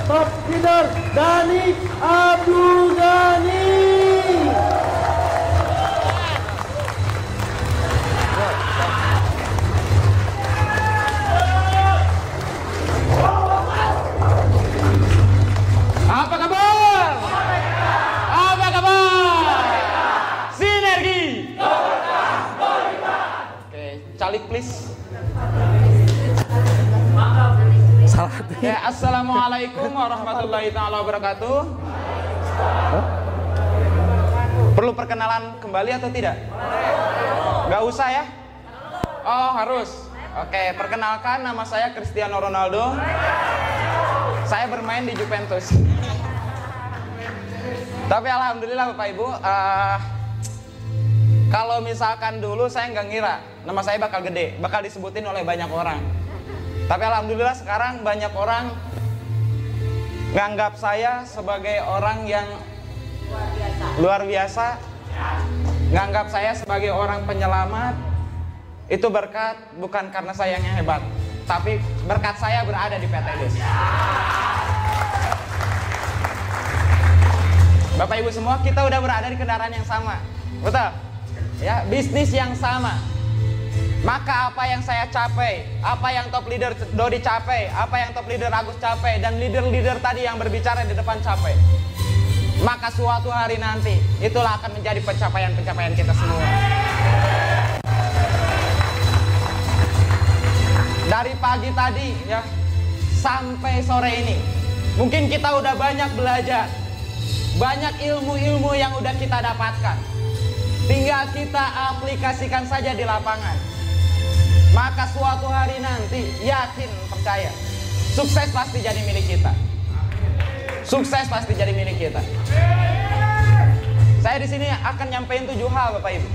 top leader Dhani Abdul Ghani. Apa kabar? Apa kabar? Sinergi. Oke, calik please. Ya, assalamualaikum warahmatullahi taala wabarakatuh. Perlu perkenalan kembali atau tidak? Gak usah ya? Oh, harus. Oke, perkenalkan, nama saya Cristiano Ronaldo. Saya bermain di Juventus. Tapi alhamdulillah Bapak Ibu, kalau misalkan dulu saya nggak ngira nama saya bakal gede, bakal disebutin oleh banyak orang. Tapi alhamdulillah sekarang banyak orang nganggap saya sebagai orang yang luar biasa, nganggap saya sebagai orang penyelamat. Itu berkat bukan karena saya yang hebat, tapi berkat saya berada di PT Des. Bapak Ibu semua, kita udah berada di kendaraan yang sama, betul? Ya, bisnis yang sama. Maka apa yang saya capai, apa yang top leader Dodi capai, apa yang top leader Agus capai, dan leader-leader tadi yang berbicara di depan capai, maka suatu hari nanti itulah akan menjadi pencapaian-pencapaian kita semua. Dari pagi tadi ya sampai sore ini, mungkin kita udah banyak belajar, banyak ilmu-ilmu yang udah kita dapatkan. Tinggal kita aplikasikan saja di lapangan. Maka suatu hari nanti, yakin, percaya, sukses pasti jadi milik kita. Sukses pasti jadi milik kita. Saya di sini akan nyampein 7 hal Bapak Ibu.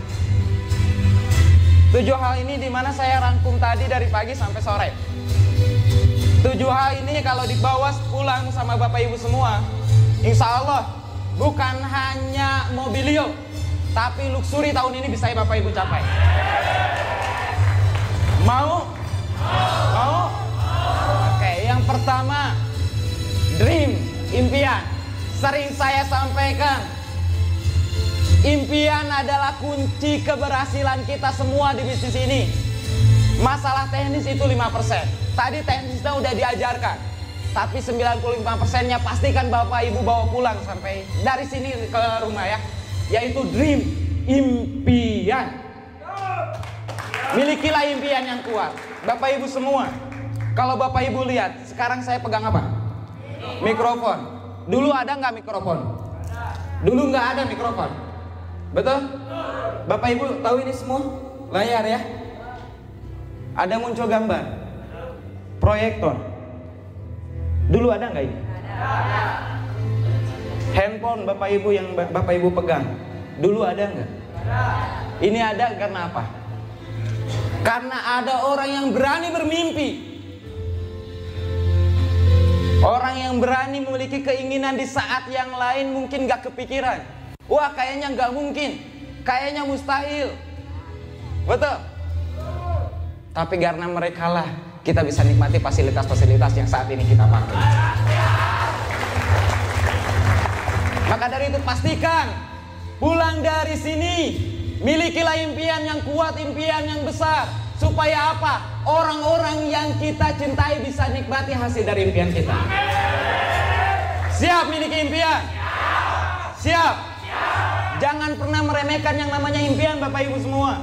7 hal ini dimana saya rangkum tadi dari pagi sampai sore. 7 hal ini kalau dibawa pulang sama Bapak Ibu semua, insya Allah bukan hanya mobilio, tapi luxury tahun ini bisa Bapak Ibu capai. Mau? Mau? Oke, yang pertama, dream, impian. Sering saya sampaikan, impian adalah kunci keberhasilan kita semua di bisnis ini. Masalah teknis itu 5%. Tadi teknisnya udah diajarkan, tapi 95%-nya pastikan Bapak Ibu bawa pulang sampai dari sini ke rumah ya. Yaitu dream, impian. Milikilah impian yang kuat. Bapak Ibu semua, kalau Bapak Ibu lihat, sekarang saya pegang apa? Mikrofon. Dulu ada nggak mikrofon? Dulu nggak ada mikrofon. Betul? Bapak Ibu tahu ini semua? Layar ya? Ada muncul gambar. Proyektor. Dulu ada nggak ini? Ada. Handphone Bapak Ibu yang Bapak Ibu pegang, dulu ada nggak? Ada. Ini ada karena apa? Karena ada orang yang berani bermimpi. Orang yang berani memiliki keinginan di saat yang lain mungkin nggak kepikiran. Wah, kayaknya nggak mungkin, kayaknya mustahil. Betul? Tapi karena mereka lah kita bisa nikmati fasilitas-fasilitas yang saat ini kita pakai. Maka dari itu pastikan pulang dari sini milikilah impian yang kuat, impian yang besar. Supaya apa? Orang-orang yang kita cintai bisa nikmati hasil dari impian kita. Siap miliki impian? Siap? Jangan pernah meremehkan yang namanya impian Bapak Ibu semua.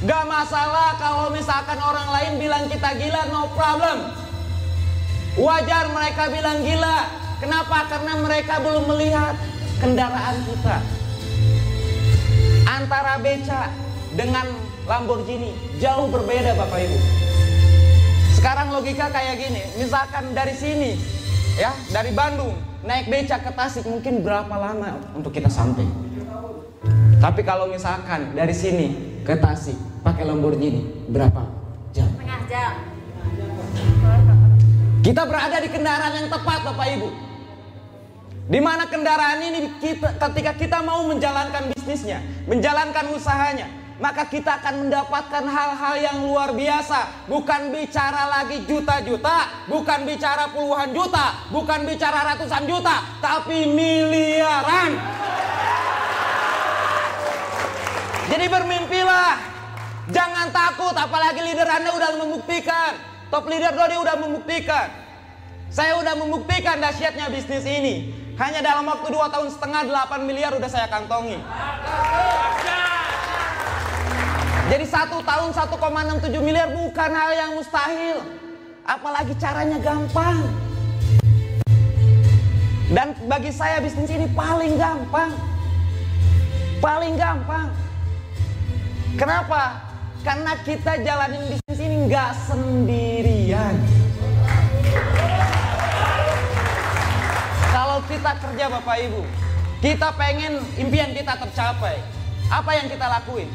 Gak masalah kalau misalkan orang lain bilang kita gila, no problem. Wajar mereka bilang gila. Kenapa? Karena mereka belum melihat kendaraan kita. Antara beca dengan Lamborghini jauh berbeda Bapak Ibu. Sekarang logika kayak gini, misalkan dari sini ya, dari Bandung naik beca ke Tasik mungkin berapa lama untuk kita sampai. Tapi kalau misalkan dari sini ke Tasik pakai Lamborghini berapa jam? Setengah jam. Kita berada di kendaraan yang tepat Bapak Ibu. Di mana kendaraan ini ketika kita mau menjalankan bisnisnya, menjalankan usahanya, maka kita akan mendapatkan hal-hal yang luar biasa. Bukan bicara lagi juta-juta, bukan bicara puluhan juta, bukan bicara ratusan juta, tapi miliaran. Jadi bermimpilah, jangan takut, apalagi leader Anda udah membuktikan. Top leader Dodi udah membuktikan. Saya udah membuktikan dahsyatnya bisnis ini. Hanya dalam waktu 2 tahun setengah 8 miliar udah saya kantongi. Jadi 1 tahun 1,67 miliar bukan hal yang mustahil. Apalagi caranya gampang. Dan bagi saya bisnis ini paling gampang. Paling gampang. Kenapa? Karena kita jalanin bisnis ini nggak sendirian. Kalau kita kerja Bapak Ibu, kita pengen impian kita tercapai. Apa yang kita lakuin?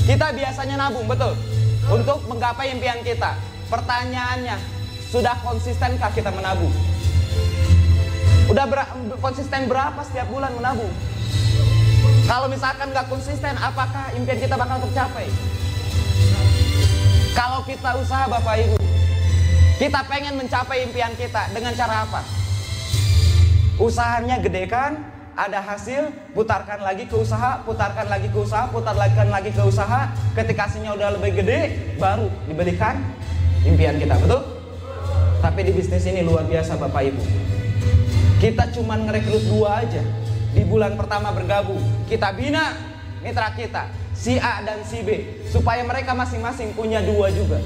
Kita biasanya nabung, betul, untuk menggapai impian kita. Pertanyaannya, sudah konsistenkah kita menabung? Udah konsisten berapa setiap bulan menabung? Kalau misalkan nggak konsisten, apakah impian kita bakal tercapai? Kalau kita usaha Bapak Ibu, kita pengen mencapai impian kita dengan cara apa? Usahanya gedekan, ada hasil, putarkan lagi ke usaha, putarkan lagi ke usaha, putarkan lagi ke usaha. Ketika hasilnya udah lebih gede, baru diberikan impian kita, betul? Tapi di bisnis ini luar biasa Bapak Ibu. Kita cuman ngerekrut 2 aja. Di bulan pertama bergabung, kita bina mitra kita, si A dan si B, supaya mereka masing-masing punya 2 juga.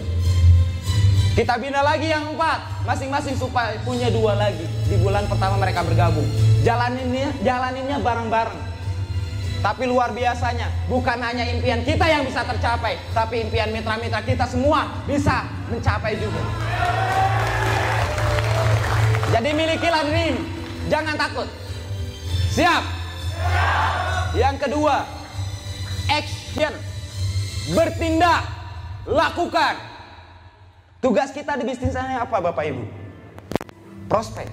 Kita bina lagi yang 4, masing-masing supaya punya 2 lagi. Di bulan pertama mereka bergabung. Jalaninnya bareng-bareng. Tapi luar biasanya, bukan hanya impian kita yang bisa tercapai, tapi impian mitra-mitra kita semua bisa mencapai juga. Jadi milikilah dream, jangan takut. Siap? Yang kedua, action. Bertindak, lakukan. Tugas kita di bisnis ini apa Bapak Ibu? Prospek,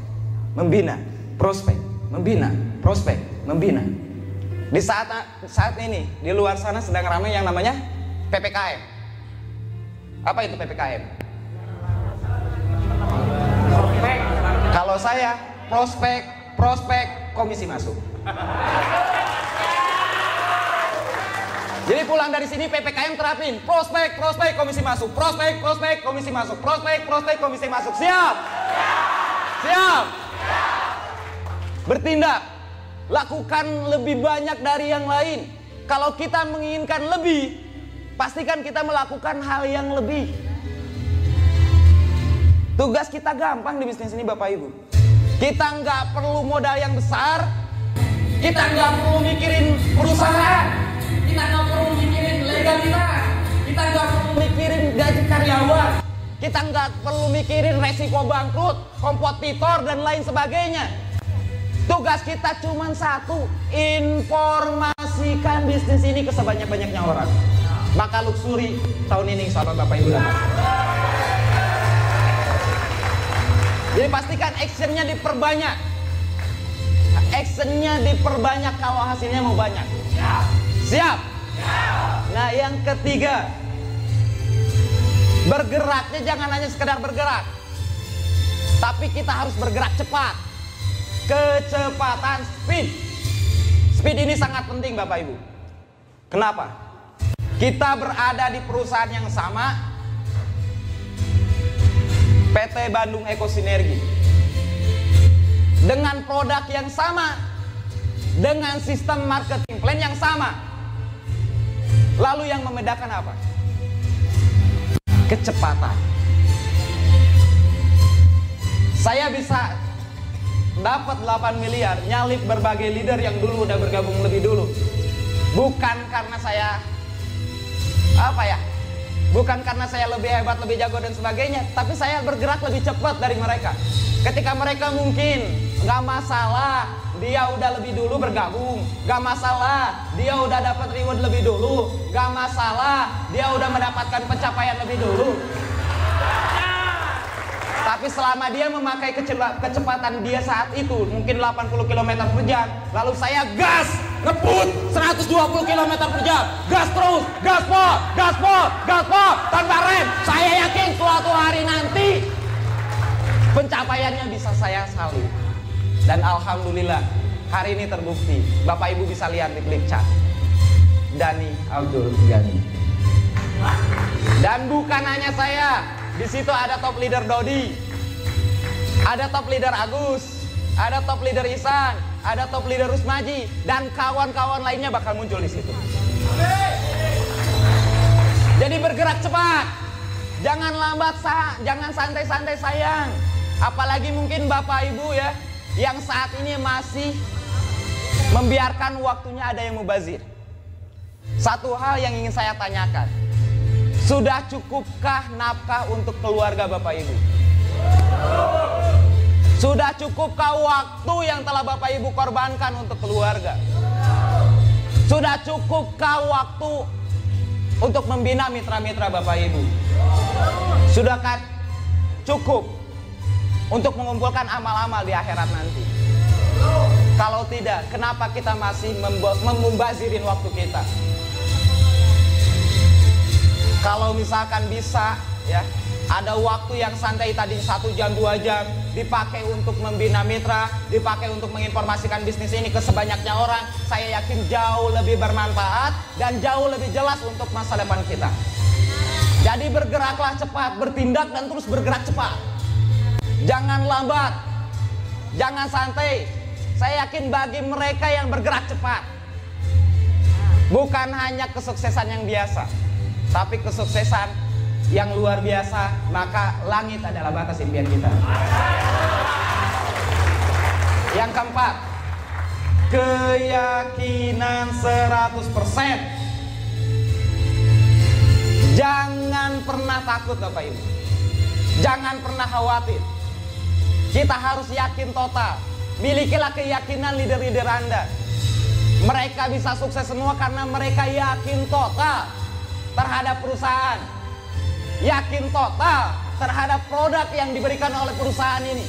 membina, prospek, membina, prospek, membina. Di saat ini di luar sana sedang ramai yang namanya PPKM. Apa itu PPKM? Kalau saya prospek komisi masuk. Jadi pulang dari sini PPKM terapin prospek komisi masuk, prospek komisi masuk, prospek komisi masuk. Siap? Siap? Bertindak, lakukan lebih banyak dari yang lain. Kalau kita menginginkan lebih, pastikan kita melakukan hal yang lebih. Tugas kita gampang di bisnis ini Bapak Ibu. Kita nggak perlu modal yang besar, kita nggak perlu mikirin perusahaan, kita nggak perlu mikirin legalitas, kita nggak perlu mikirin gaji karyawan, kita nggak perlu mikirin resiko bangkrut, kompetitor dan lain sebagainya. Tugas kita cuma satu, informasikan bisnis ini ke sebanyak-banyaknya orang. Maka luxury tahun ini insya Allah Bapak Ibu dapat. Jadi pastikan actionnya diperbanyak. Actionnya diperbanyak kalau hasilnya mau banyak. Siap? Nah yang ketiga, bergeraknya jangan hanya sekedar bergerak, tapi kita harus bergerak cepat. Kecepatan, speed. Speed ini sangat penting Bapak Ibu. Kenapa? Kita berada di perusahaan yang sama, PT Bandung Eko Sinergi, dengan produk yang sama, dengan sistem marketing plan yang sama. Lalu yang membedakan apa? Kecepatan. Saya bisa dapat 8 miliar nyalip berbagai leader yang dulu udah bergabung lebih dulu. Bukan karena saya bukan karena saya lebih hebat, lebih jago dan sebagainya, tapi saya bergerak lebih cepat dari mereka. Ketika mereka mungkin gak masalah dia udah lebih dulu bergabung, gak masalah dia udah dapat reward lebih dulu, gak masalah dia udah mendapatkan pencapaian lebih dulu. Tapi selama dia memakai kecepatan dia saat itu mungkin 80 km per jam, lalu saya gas ngebut 120 km per jam, gas terus, gaspol, gaspol, gaspol, tanpa rem. Saya yakin suatu hari nanti pencapaiannya bisa saya salib. Dan alhamdulillah hari ini terbukti. Bapak Ibu bisa lihat di klik chat, Dhani Abdul Ghani. Dan bukan hanya saya, di situ ada top leader Dodi, ada top leader Agus, ada top leader Isan, ada top leader Rusmaji, dan kawan-kawan lainnya bakal muncul di situ. Jadi bergerak cepat, jangan lambat, jangan santai-santai sayang. Apalagi mungkin Bapak Ibu ya, yang saat ini masih membiarkan waktunya ada yang mubazir. Satu hal yang ingin saya tanyakan, sudah cukupkah nafkah untuk keluarga Bapak Ibu? Sudah cukupkah waktu yang telah Bapak Ibu korbankan untuk keluarga? Sudah cukupkah waktu untuk membina mitra-mitra Bapak Ibu? Sudahkah cukup untuk mengumpulkan amal-amal di akhirat nanti? Kalau tidak, kenapa kita masih membazirin waktu kita? Kalau misalkan bisa ya, ada waktu yang santai tadi 1 jam 2 jam dipakai untuk membina mitra, dipakai untuk menginformasikan bisnis ini ke sebanyaknya orang, saya yakin jauh lebih bermanfaat dan jauh lebih jelas untuk masa depan kita. Jadi bergeraklah cepat, bertindak dan terus bergerak cepat. Jangan lambat, jangan santai. Saya yakin bagi mereka yang bergerak cepat, bukan hanya kesuksesan yang biasa, tapi kesuksesan yang luar biasa, maka langit adalah batas impian kita. Yang keempat, keyakinan 100%. Jangan pernah takut Bapak Ibu, jangan pernah khawatir. Kita harus yakin total. Milikilah keyakinan leader-leader Anda. Mereka bisa sukses semua karena mereka yakin total terhadap perusahaan, yakin total terhadap produk yang diberikan oleh perusahaan ini,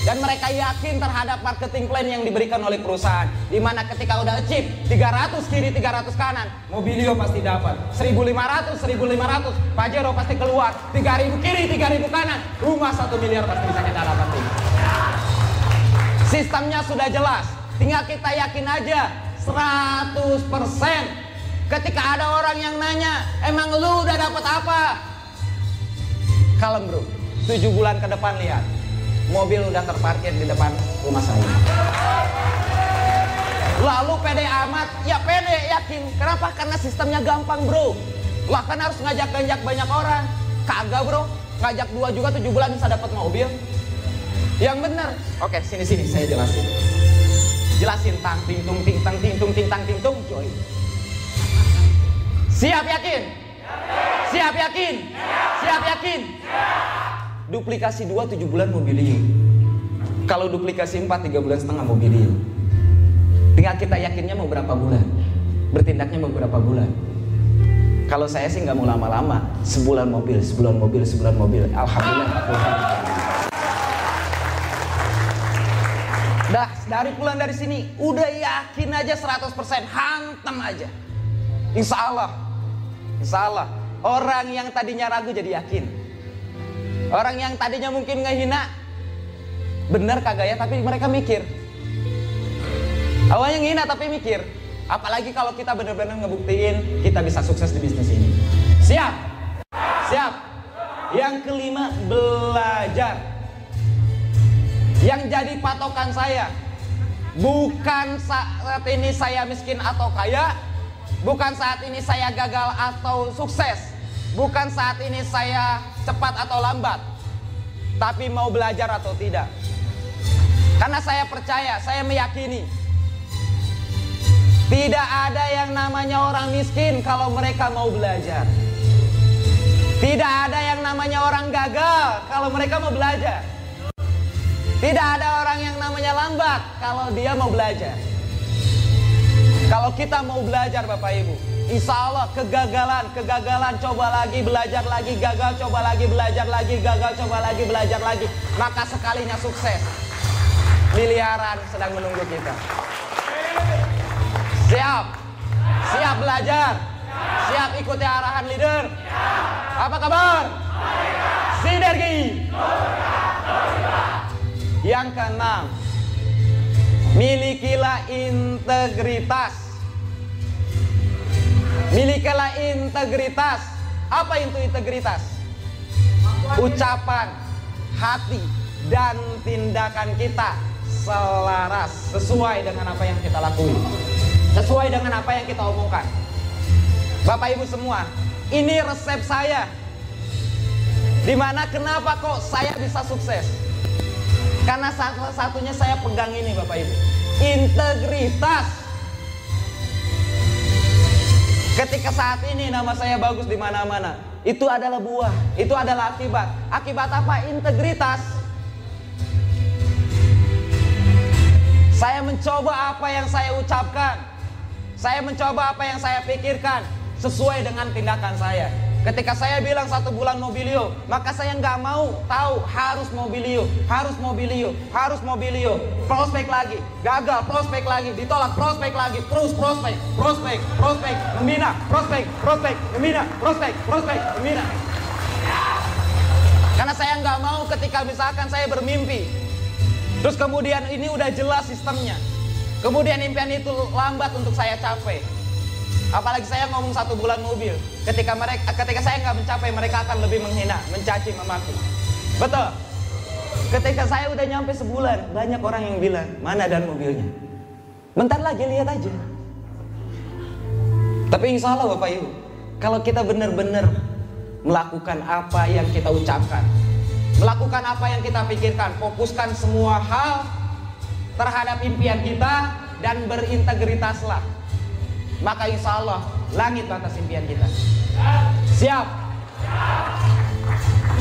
dan mereka yakin terhadap marketing plan yang diberikan oleh perusahaan. Dimana ketika udah achieve 300 kiri 300 kanan, Mobilio pasti dapat 1.500 Pajero pasti keluar, 3.000 kiri 3.000 kanan, rumah 1 miliar pasti bisa kita dapatin. Sistemnya sudah jelas, tinggal kita yakin aja 100%. Ketika ada orang yang nanya, emang lu udah dapat apa? Kalem bro, 7 bulan ke depan lihat, mobil udah terparkir di depan rumah saya. Lalu pede amat, ya pede yakin. Kenapa? Karena sistemnya gampang bro. Lah kan harus ngajak banyak orang. Kagak bro, ngajak 2 juga 7 bulan bisa dapat mobil. Yang benar. Oke, sini saya jelasin. Jelasin tang ting tung ting tang ting tung ting tang ting tung joy. Siap yakin? Siap yakin? Siap yakin? Duplikasi 2 7 bulan Mobilio. Kalau duplikasi 4 3 bulan setengah Mobilio. Tinggal kita yakinnya mau berapa bulan, bertindaknya mau berapa bulan. Kalau saya sih nggak mau lama-lama, sebulan mobil. Alhamdulillah. Dah dari pulang dari sini udah yakin aja 100%, hantam aja. Insya Allah orang yang tadinya ragu jadi yakin. Orang yang tadinya mungkin ngehina, bener kagak ya, tapi mereka mikir. Awalnya ngehina tapi mikir. Apalagi kalau kita benar-benar ngebuktiin kita bisa sukses di bisnis ini. Siap? Siap. Yang kelima, belajar. Yang jadi patokan saya bukan saat ini saya miskin atau kaya, bukan saat ini saya gagal atau sukses, bukan saat ini saya cepat atau lambat, tapi mau belajar atau tidak. Karena saya percaya, saya meyakini tidak ada yang namanya orang miskin kalau mereka mau belajar. Tidak ada yang namanya orang gagal kalau mereka mau belajar. Tidak ada orang yang namanya lambat kalau dia mau belajar. Kalau kita mau belajar Bapak Ibu, insya Allah kegagalan, coba lagi, belajar lagi, gagal, coba lagi, belajar lagi, gagal, coba lagi, belajar lagi. Maka sekalinya sukses, miliaran sedang menunggu kita. Siap? Siap belajar? Siap ikuti arahan leader? Apa kabar? Sinergi. Yang keenam, milikilah integritas. Milikilah integritas. Apa itu integritas? Ucapan, hati, dan tindakan kita selaras, sesuai dengan apa yang kita lakuin, sesuai dengan apa yang kita omongkan. Bapak Ibu semua, ini resep saya. Dimana kenapa kok saya bisa sukses? Karena satu-satunya saya pegang ini Bapak Ibu, integritas. Ketika saat ini nama saya bagus di mana-mana, itu adalah buah, itu adalah akibat. Akibat apa? Integritas. Saya mencoba apa yang saya ucapkan, saya mencoba apa yang saya pikirkan sesuai dengan tindakan saya. Ketika saya bilang 1 bulan Mobilio, maka saya nggak mau tahu harus Mobilio, harus Mobilio, harus Mobilio. Prospek lagi, gagal, prospek lagi, ditolak, prospek lagi, terus prospek, prospek, prospek, membina, prospek, prospek, membina, prospek, prospek, membina. Karena saya nggak mau ketika misalkan saya bermimpi, terus kemudian ini udah jelas sistemnya, kemudian impian itu lambat untuk saya capai. Apalagi saya ngomong 1 bulan mobil, ketika saya nggak mencapai, mereka akan lebih menghina, mencaci, memaki. Betul. Ketika saya udah nyampe sebulan, banyak orang yang bilang, mana dan mobilnya? Bentar lagi lihat aja. Tapi insya Allah Bapak Ibu, kalau kita benar-benar melakukan apa yang kita ucapkan, melakukan apa yang kita pikirkan, fokuskan semua hal terhadap impian kita dan berintegritaslah, maka insya Allah langit batas impian kita. Siap?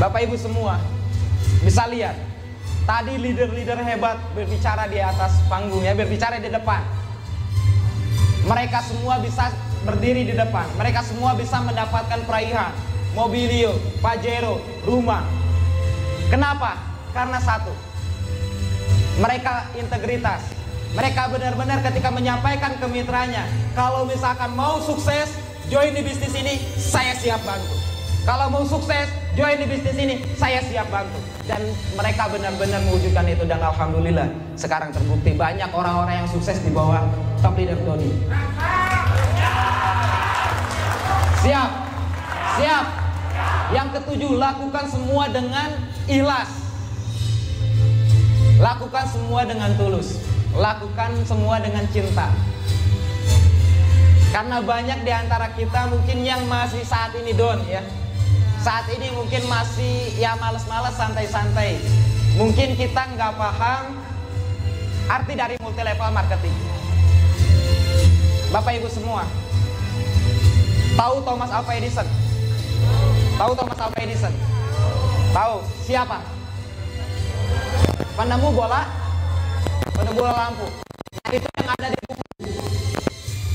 Bapak Ibu semua bisa lihat, tadi leader-leader hebat berbicara di atas panggung ya, berbicara di depan. Mereka semua bisa berdiri di depan, mereka semua bisa mendapatkan peraihan, Mobilio, Pajero, rumah. Kenapa? Karena satu, mereka integritas. Mereka benar-benar ketika menyampaikan ke mitranya, kalau misalkan mau sukses, join di bisnis ini, saya siap bantu. Kalau mau sukses, join di bisnis ini, saya siap bantu. Dan mereka benar-benar mewujudkan itu, dan alhamdulillah sekarang terbukti banyak orang-orang yang sukses di bawah top leader Doni. Siap? Siap? Yang ketujuh, lakukan semua dengan ikhlas. Lakukan semua dengan tulus. Lakukan semua dengan cinta. Karena banyak di antara kita mungkin yang masih saat ini down ya. Saat ini mungkin masih ya malas-malas, santai-santai. Mungkin kita nggak paham arti dari multi level marketing. Bapak Ibu semua, tahu Thomas Alva Edison? Tahu Thomas Alva Edison? Tahu siapa? Penemu bola lampu. Itu yang ada di buku.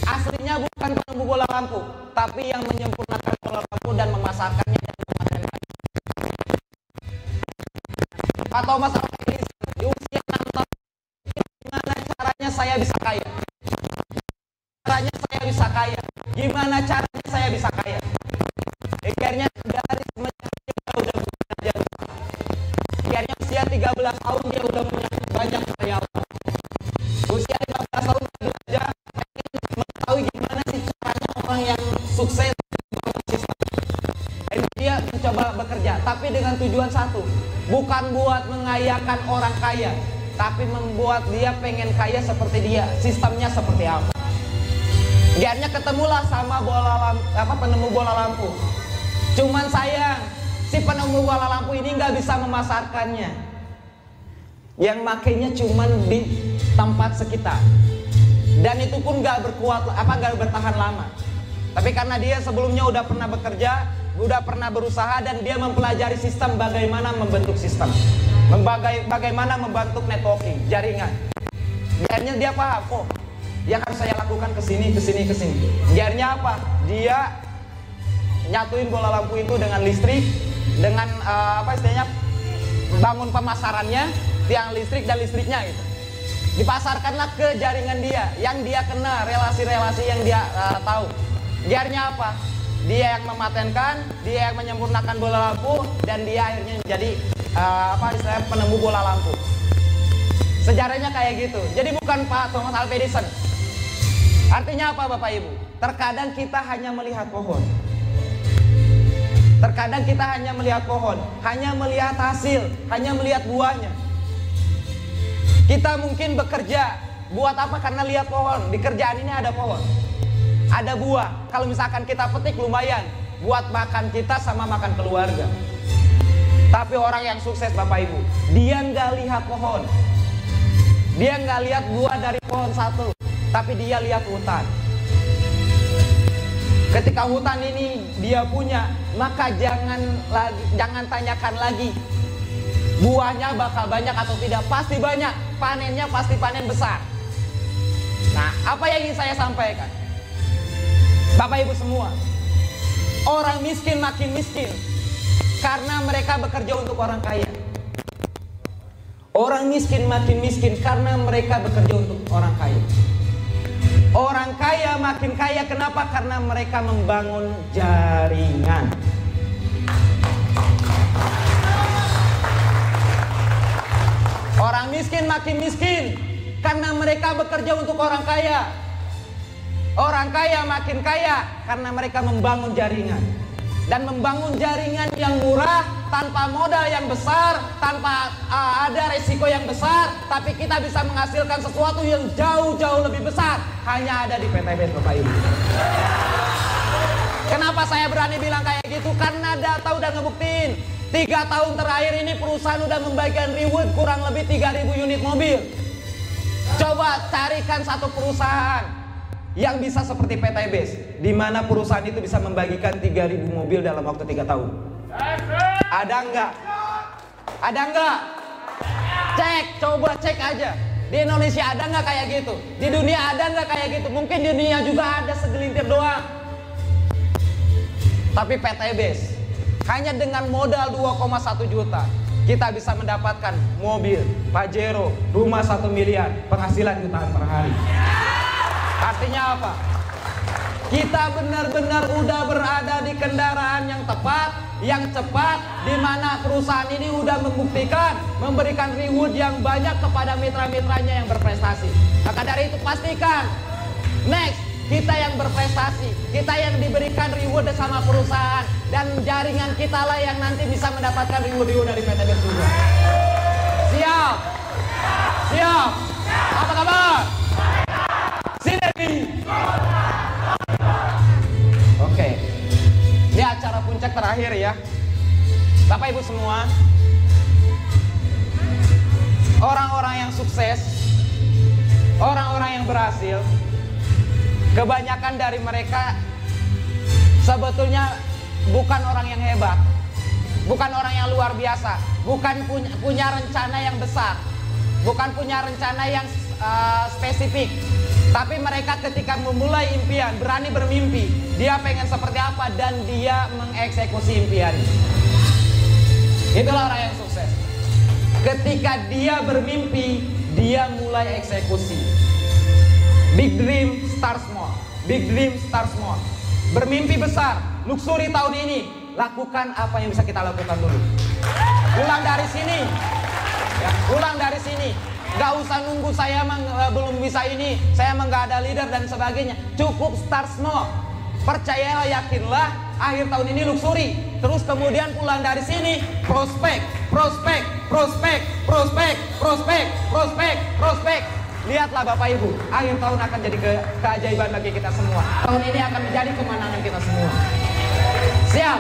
Aslinya bukan penemu bola lampu, tapi yang menyempurnakan bola lampu dan memasarkannya dan mematenkannya. Pak Thomas Alva Edison di usia 6 tahun, gimana caranya saya bisa kaya? Caranya saya bisa kaya. Gimana caranya saya bisa kaya? Akhirnya dari semenjak dia udah belajar. Akhirnya usia 13 tahun dia udah punya banyak karyawan. Usia 15 tahun dia belajar, mengetahui gimana sih caranya orang yang sukses sistem. Dan dia mencoba bekerja, tapi dengan tujuan satu, bukan buat mengayakan orang kaya, tapi membuat dia pengen kaya seperti dia. Sistemnya seperti apa? Akhirnya ketemulah sama penemu bola lampu. Cuman sayang, si penemu bola lampu ini nggak bisa memasarkannya. Yang makainya cuman di tempat sekitar. Dan itu pun nggak bertahan lama. Tapi karena dia sebelumnya udah pernah bekerja, udah pernah berusaha, dan dia mempelajari sistem, bagaimana membentuk sistem, bagaimana membentuk networking, jaringan. Akhirnya dia paham, oh, yang harus saya lakukan kesini. Akhirnya apa? Dia nyatuin bola lampu itu dengan listrik, dengan bangun pemasarannya, tiang listrik dan listriknya gitu. Dipasarkanlah ke jaringan dia, yang dia kenal, relasi-relasi yang dia tahu. Biarnya apa? Dia yang mematenkan, dia yang menyempurnakan bola lampu, dan dia akhirnya menjadi istilahnya penemu bola lampu. Sejarahnya kayak gitu. Jadi bukan Pak Thomas Alva Edison. Artinya apa Bapak Ibu? Terkadang kita hanya melihat pohon. Terkadang kita hanya melihat pohon, hanya melihat hasil, hanya melihat buahnya. Kita mungkin bekerja, buat apa? Karena lihat pohon. Di kerjaan ini ada pohon, ada buah. Kalau misalkan kita petik lumayan, buat makan kita sama makan keluarga. Tapi orang yang sukses Bapak Ibu, dia nggak lihat pohon, dia nggak lihat buah dari pohon satu, tapi dia lihat hutan. Ketika hutan ini dia punya, maka jangan tanyakan lagi buahnya bakal banyak atau tidak. Pasti banyak, panennya pasti panen besar. Nah, apa yang ingin saya sampaikan Bapak Ibu semua, orang miskin makin miskin karena mereka bekerja untuk orang kaya. Orang miskin makin miskin karena mereka bekerja untuk orang kaya. Orang kaya makin kaya, kenapa? Karena mereka membangun jaringan. Orang miskin makin miskin karena mereka bekerja untuk orang kaya. Orang kaya makin kaya karena mereka membangun jaringan. Dan membangun jaringan yang murah, tanpa modal yang besar, tanpa ada resiko yang besar, tapi kita bisa menghasilkan sesuatu yang jauh-jauh lebih besar, hanya ada di PTBS Bapak Ibu. Kenapa saya berani bilang kayak gitu? Karena data udah ngebuktiin 3 tahun terakhir ini perusahaan udah membagikan reward kurang lebih 3.000 unit mobil. Coba carikan satu perusahaan yang bisa seperti PTBS, di mana perusahaan itu bisa membagikan 3.000 mobil dalam waktu 3 tahun. Ada enggak? Ada enggak? Cek, coba cek aja. Di Indonesia ada enggak kayak gitu? Di dunia ada enggak kayak gitu? Mungkin di dunia juga ada segelintir doang. Tapi PTBS hanya dengan modal 2,1 juta kita bisa mendapatkan mobil Pajero, rumah 1 miliar, penghasilan jutaan per hari. Artinya apa? Kita benar-benar udah berada di kendaraan yang tepat, yang cepat, di mana perusahaan ini udah membuktikan memberikan reward yang banyak kepada mitra-mitranya yang berprestasi. Maka dari itu pastikan next kita yang berprestasi, kita yang diberikan reward sama perusahaan, dan jaringan kita lah yang nanti bisa mendapatkan reward dari PTBS juga. Siap? Siap? Apa kabar? Sinergi. Oke. Ini acara puncak terakhir ya. Bapak Ibu semua, orang-orang yang sukses, orang-orang yang berhasil, kebanyakan dari mereka sebetulnya bukan orang yang hebat, bukan orang yang luar biasa, bukan punya rencana yang besar, bukan punya rencana yang spesifik. Tapi mereka ketika memulai impian, berani bermimpi, dia pengen seperti apa dan dia mengeksekusi impian. Itulah orang yang sukses. Ketika dia bermimpi, dia mulai eksekusi. Big dream, start small. Big dream, start small. Bermimpi besar, luxury tahun ini, lakukan apa yang bisa kita lakukan dulu. Ulang dari sini, ya, ulang dari sini. Gak usah nunggu saya belum bisa ini, saya gak ada leader dan sebagainya. Cukup start small. Percayalah, yakinlah, akhir tahun ini luxury. Terus kemudian pulang dari sini, prospek, prospek, prospek, prospek, prospek, prospek, prospek. Lihatlah Bapak Ibu, akhir tahun akan jadi keajaiban bagi kita semua. Tahun ini akan menjadi kemenangan kita semua. Siap?